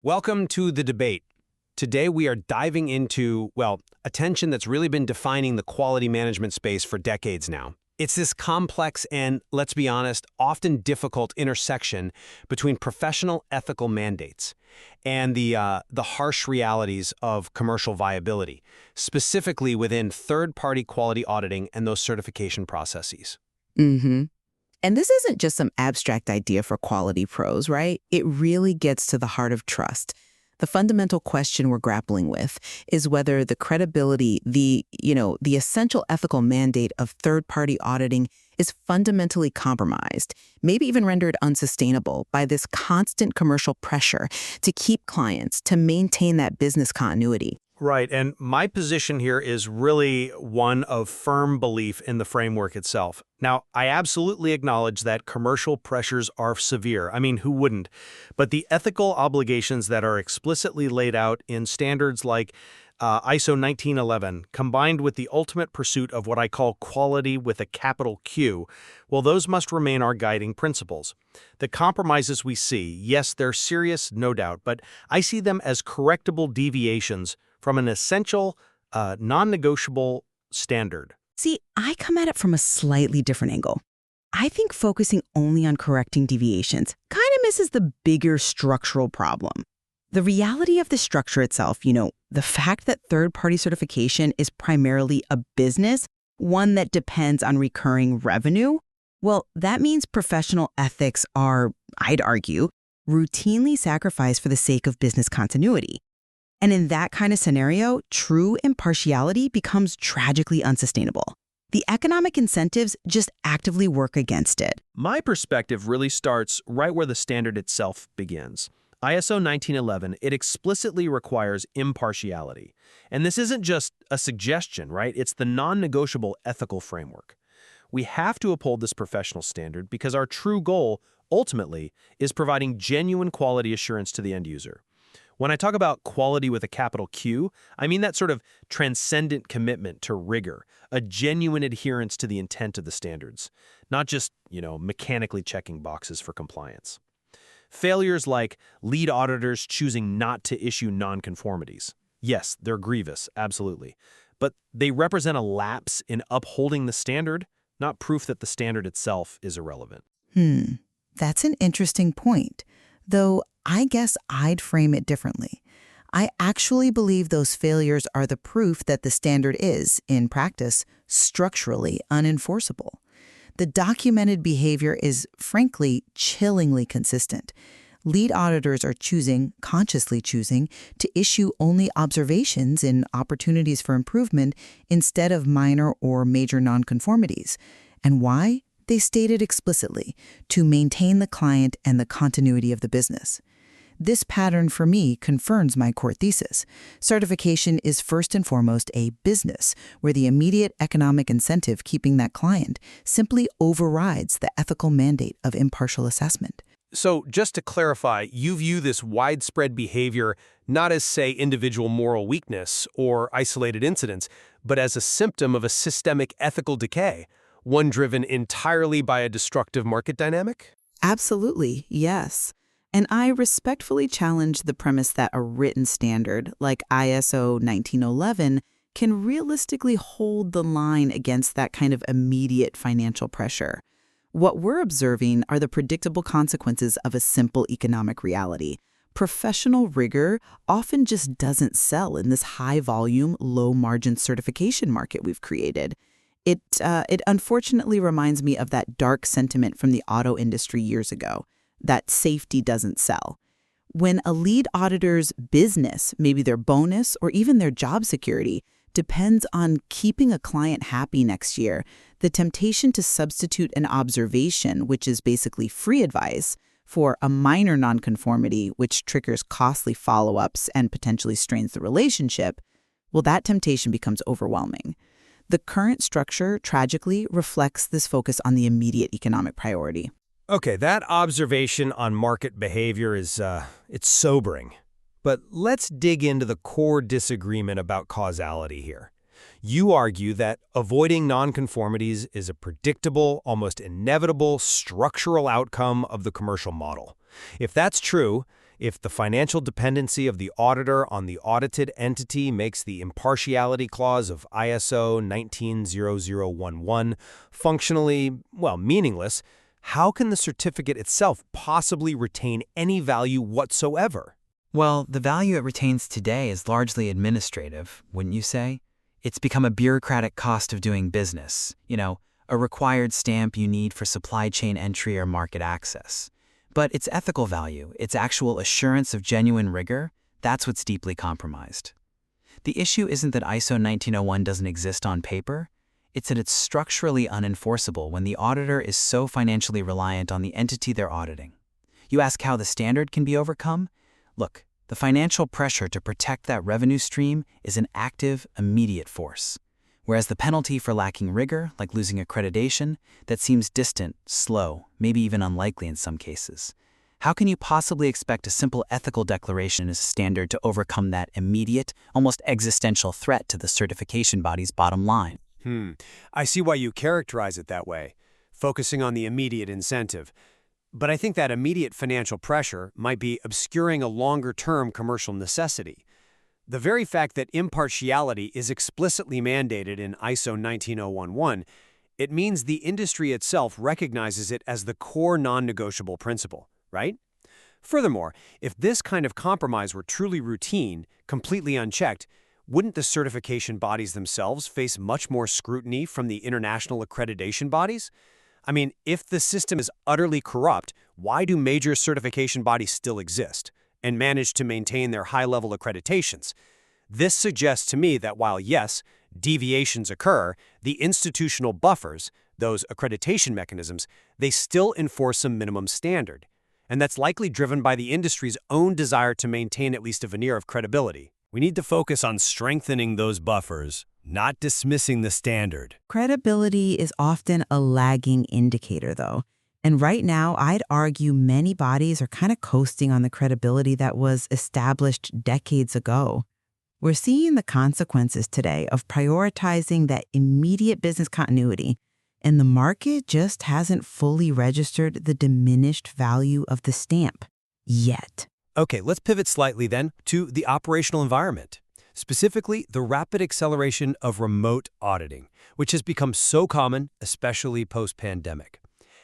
Welcome to the debate. Today we are diving into, well, a tension that's really been defining the quality management space for decades now. It's this complex and, let's be honest, often difficult intersection between professional ethical mandates and the harsh realities of commercial viability, specifically within third-party quality auditing and those certification processes. Mm-hmm. And this isn't just some abstract idea for quality pros, right? It really gets to the heart of trust. The fundamental question we're grappling with is whether the credibility, the essential ethical mandate of third-party auditing is fundamentally compromised, maybe even rendered unsustainable by this constant commercial pressure to keep clients, to maintain that business continuity. Right, and my position here is really one of firm belief in the framework itself. Now, I absolutely acknowledge that commercial pressures are severe. I mean, who wouldn't? But the ethical obligations that are explicitly laid out in standards like ISO 1911, combined with the ultimate pursuit of what I call quality with a capital Q, well, those must remain our guiding principles. The compromises we see, yes, they're serious, no doubt, but I see them as correctable deviations from an essential, non-negotiable standard. See, I come at it from a slightly different angle. I think focusing only on correcting deviations kind of misses the bigger structural problem. The reality of the structure itself, the fact that third-party certification is primarily a business, one that depends on recurring revenue, well, that means professional ethics are, I'd argue, routinely sacrificed for the sake of business continuity. And in that kind of scenario, true impartiality becomes tragically unsustainable. The economic incentives just actively work against it. My perspective really starts right where the standard itself begins. ISO 1911, it explicitly requires impartiality. And this isn't just a suggestion, right? It's the non-negotiable ethical framework. We have to uphold this professional standard because our true goal, ultimately, is providing genuine quality assurance to the end user. When I talk about quality with a capital Q, I mean that sort of transcendent commitment to rigor, a genuine adherence to the intent of the standards, not just, mechanically checking boxes for compliance. Failures like lead auditors choosing not to issue non-conformities. Yes, they're grievous, absolutely. But they represent a lapse in upholding the standard, not proof that the standard itself is irrelevant. That's an interesting point. Though I guess I'd frame it differently. I actually believe those failures are the proof that the standard is, in practice, structurally unenforceable. The documented behavior is, frankly, chillingly consistent. Lead auditors are consciously choosing, to issue only observations and opportunities for improvement instead of minor or major nonconformities. And why? They stated explicitly, to maintain the client and the continuity of the business. This pattern, for me, confirms my core thesis. Certification is first and foremost a business, where the immediate economic incentive keeping that client simply overrides the ethical mandate of impartial assessment. So just to clarify, you view this widespread behavior not as, say, individual moral weakness or isolated incidents, but as a symptom of a systemic ethical decay, one driven entirely by a destructive market dynamic? Absolutely, yes. And I respectfully challenge the premise that a written standard, like ISO 1911, can realistically hold the line against that kind of immediate financial pressure. What we're observing are the predictable consequences of a simple economic reality. Professional rigor often just doesn't sell in this high-volume, low-margin certification market we've created. It unfortunately reminds me of that dark sentiment from the auto industry years ago, that safety doesn't sell. When a lead auditor's business, maybe their bonus or even their job security, depends on keeping a client happy next year, the temptation to substitute an observation, which is basically free advice, for a minor nonconformity, which triggers costly follow-ups and potentially strains the relationship, well, that temptation becomes overwhelming. The current structure, tragically, reflects this focus on the immediate economic priority. Okay, that observation on market behavior is, it's sobering. But let's dig into the core disagreement about causality here. You argue that avoiding nonconformities is a predictable, almost inevitable, structural outcome of the commercial model. If that's true, If the financial dependency of the auditor on the audited entity makes the impartiality clause of ISO 190011 functionally, well, meaningless, how can the certificate itself possibly retain any value whatsoever? Well, the value it retains today is largely administrative, wouldn't you say? It's become a bureaucratic cost of doing business, a required stamp you need for supply chain entry or market access. But its ethical value, its actual assurance of genuine rigor, that's what's deeply compromised. The issue isn't that ISO 1901 doesn't exist on paper, it's that it's structurally unenforceable when the auditor is so financially reliant on the entity they're auditing. You ask how the standard can be overcome? Look, the financial pressure to protect that revenue stream is an active, immediate force. Whereas the penalty for lacking rigor, like losing accreditation, that seems distant, slow, maybe even unlikely in some cases. How can you possibly expect a simple ethical declaration as a standard to overcome that immediate, almost existential threat to the certification body's bottom line? I see why you characterize it that way, focusing on the immediate incentive. But I think that immediate financial pressure might be obscuring a longer-term commercial necessity. The very fact that impartiality is explicitly mandated in ISO 19011, it means the industry itself recognizes it as the core non-negotiable principle, right? Furthermore, if this kind of compromise were truly routine, completely unchecked, wouldn't the certification bodies themselves face much more scrutiny from the international accreditation bodies? I mean, if the system is utterly corrupt, why do major certification bodies still exist and manage to maintain their high-level accreditations? This suggests to me that while, yes, deviations occur, the institutional buffers, those accreditation mechanisms, they still enforce a minimum standard. And that's likely driven by the industry's own desire to maintain at least a veneer of credibility. We need to focus on strengthening those buffers, not dismissing the standard. Credibility is often a lagging indicator, though. And right now, I'd argue many bodies are kind of coasting on the credibility that was established decades ago. We're seeing the consequences today of prioritizing that immediate business continuity, and the market just hasn't fully registered the diminished value of the stamp yet. Okay, let's pivot slightly then to the operational environment, specifically the rapid acceleration of remote auditing, which has become so common, especially post-pandemic.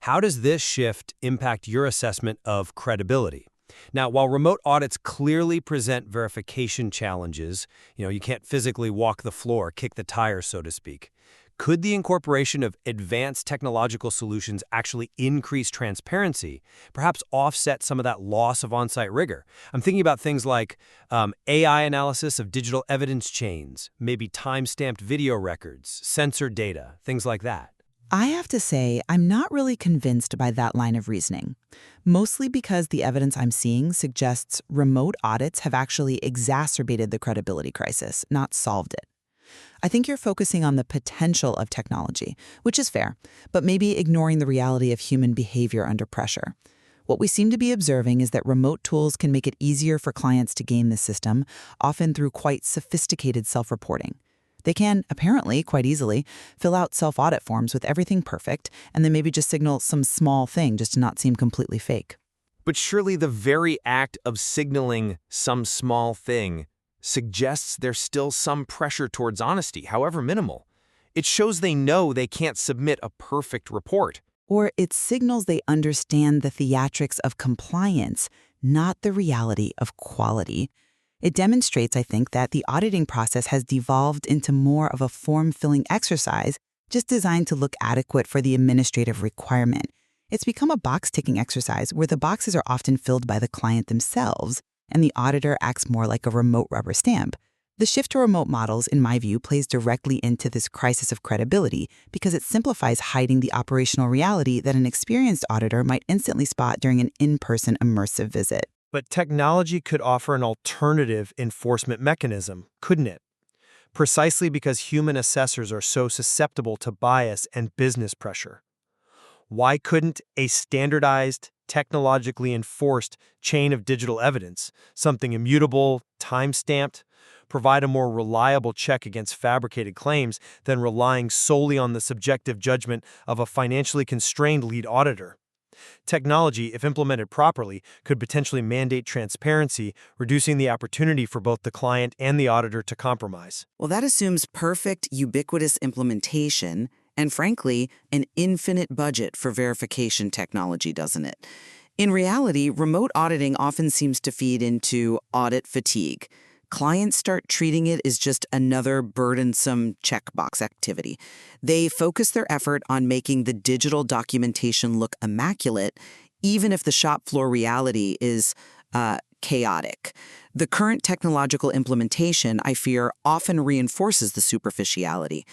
How does this shift impact your assessment of credibility? Now, while remote audits clearly present verification challenges, you can't physically walk the floor, kick the tires, so to speak. Could the incorporation of advanced technological solutions actually increase transparency, perhaps offset some of that loss of on-site rigor? I'm thinking about things like AI analysis of digital evidence chains, maybe time-stamped video records, sensor data, things like that. I have to say, I'm not really convinced by that line of reasoning, mostly because the evidence I'm seeing suggests remote audits have actually exacerbated the credibility crisis, not solved it. I think you're focusing on the potential of technology, which is fair, but maybe ignoring the reality of human behavior under pressure. What we seem to be observing is that remote tools can make it easier for clients to game the system, often through quite sophisticated self-reporting. They can, apparently, quite easily, fill out self-audit forms with everything perfect, and then maybe just signal some small thing just to not seem completely fake. But surely the very act of signaling some small thing suggests there's still some pressure towards honesty, however minimal. It shows they know they can't submit a perfect report. Or it signals they understand the theatrics of compliance, not the reality of quality. It demonstrates, I think, that the auditing process has devolved into more of a form-filling exercise just designed to look adequate for the administrative requirement. It's become a box-ticking exercise where the boxes are often filled by the client themselves, and the auditor acts more like a remote rubber stamp. The shift to remote models, in my view, plays directly into this crisis of credibility because it simplifies hiding the operational reality that an experienced auditor might instantly spot during an in-person immersive visit. But technology could offer an alternative enforcement mechanism, couldn't it? Precisely because human assessors are so susceptible to bias and business pressure. Why couldn't a standardized, technologically enforced chain of digital evidence, something immutable, time-stamped, provide a more reliable check against fabricated claims than relying solely on the subjective judgment of a financially constrained lead auditor? Technology, if implemented properly, could potentially mandate transparency, reducing the opportunity for both the client and the auditor to compromise. Well, that assumes perfect, ubiquitous implementation and, frankly, an infinite budget for verification technology, doesn't it? In reality, remote auditing often seems to feed into audit fatigue. Clients start treating it as just another burdensome checkbox activity. They focus their effort on making the digital documentation look immaculate, even if the shop floor reality is chaotic. The current technological implementation, I fear, often reinforces the superficiality.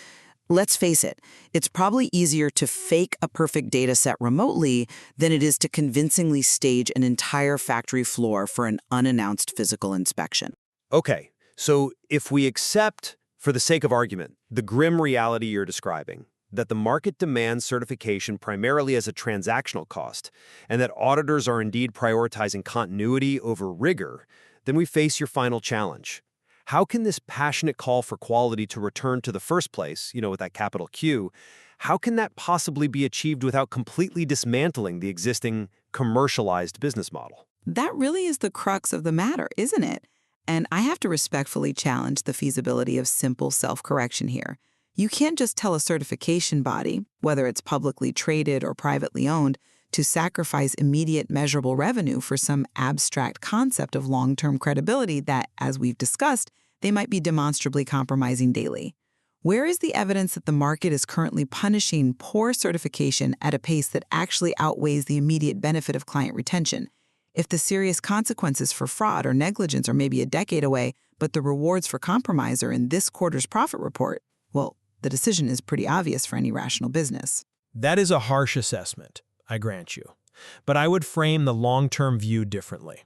Let's face it, it's probably easier to fake a perfect data set remotely than it is to convincingly stage an entire factory floor for an unannounced physical inspection. Okay, so if we accept, for the sake of argument, the grim reality you're describing, that the market demands certification primarily as a transactional cost, and that auditors are indeed prioritizing continuity over rigor, then we face your final challenge. How can this passionate call for quality to return to the first place, with that capital Q, how can that possibly be achieved without completely dismantling the existing commercialized business model? That really is the crux of the matter, isn't it? And I have to respectfully challenge the feasibility of simple self-correction here. You can't just tell a certification body, whether it's publicly traded or privately owned, to sacrifice immediate measurable revenue for some abstract concept of long-term credibility that, as we've discussed, they might be demonstrably compromising daily. Where is the evidence that the market is currently punishing poor certification at a pace that actually outweighs the immediate benefit of client retention? If the serious consequences for fraud or negligence are maybe a decade away, but the rewards for compromise are in this quarter's profit report, well, the decision is pretty obvious for any rational business. That is a harsh assessment, I grant you. But I would frame the long-term view differently.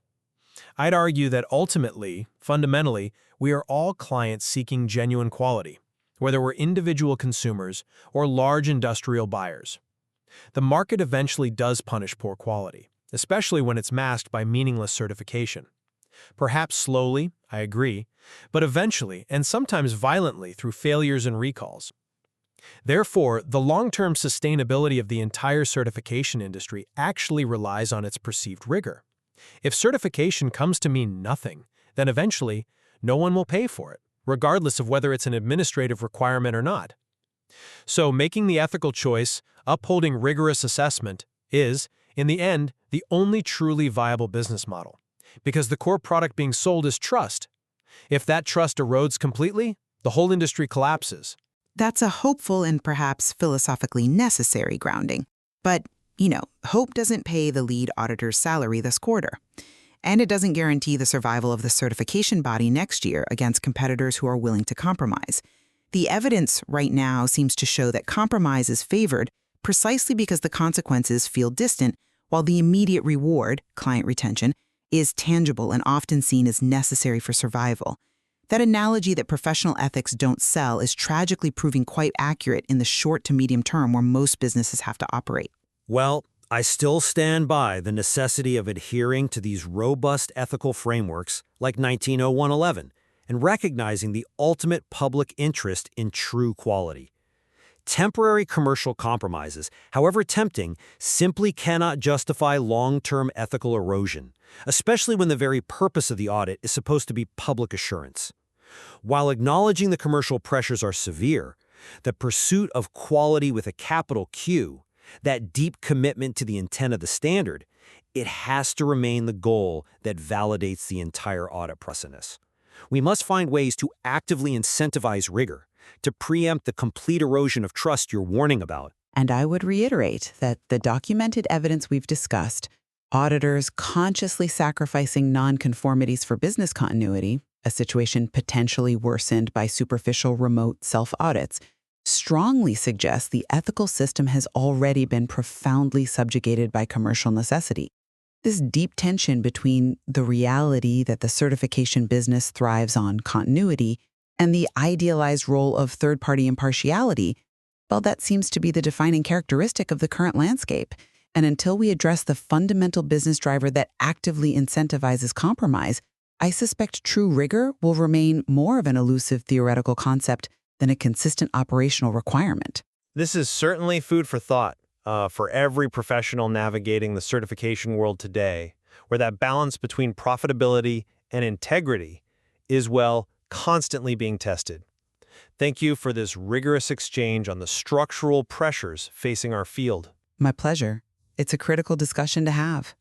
I'd argue that ultimately, fundamentally, we are all clients seeking genuine quality, whether we're individual consumers or large industrial buyers. The market eventually does punish poor quality, especially when it's masked by meaningless certification. Perhaps slowly, I agree, but eventually, and sometimes violently through failures and recalls. Therefore, the long-term sustainability of the entire certification industry actually relies on its perceived rigor. If certification comes to mean nothing, then eventually, no one will pay for it, regardless of whether it's an administrative requirement or not. So, making the ethical choice, upholding rigorous assessment, is, in the end, the only truly viable business model, because the core product being sold is trust. If that trust erodes completely, the whole industry collapses. That's a hopeful and perhaps philosophically necessary grounding. But, hope doesn't pay the lead auditor's salary this quarter. And it doesn't guarantee the survival of the certification body next year against competitors who are willing to compromise. The evidence right now seems to show that compromise is favored precisely because the consequences feel distant, while the immediate reward, client retention, is tangible and often seen as necessary for survival. That analogy that professional ethics don't sell is tragically proving quite accurate in the short to medium term where most businesses have to operate. Well, I still stand by the necessity of adhering to these robust ethical frameworks like 1901-11 and recognizing the ultimate public interest in true quality. Temporary commercial compromises, however tempting, simply cannot justify long-term ethical erosion, especially when the very purpose of the audit is supposed to be public assurance. While acknowledging the commercial pressures are severe, the pursuit of quality with a capital Q, that deep commitment to the intent of the standard, it has to remain the goal that validates the entire audit process. We must find ways to actively incentivize rigor, to preempt the complete erosion of trust you're warning about. And I would reiterate that the documented evidence we've discussed, auditors consciously sacrificing non-conformities for business continuity, a situation potentially worsened by superficial remote self-audits, strongly suggests the ethical system has already been profoundly subjugated by commercial necessity. This deep tension between the reality that the certification business thrives on continuity and the idealized role of third-party impartiality, well, that seems to be the defining characteristic of the current landscape. And until we address the fundamental business driver that actively incentivizes compromise, I suspect true rigor will remain more of an elusive theoretical concept than a consistent operational requirement. This is certainly food for thought. for every professional navigating the certification world today, where that balance between profitability and integrity is, well, constantly being tested. Thank you for this rigorous exchange on the structural pressures facing our field. My pleasure. It's a critical discussion to have.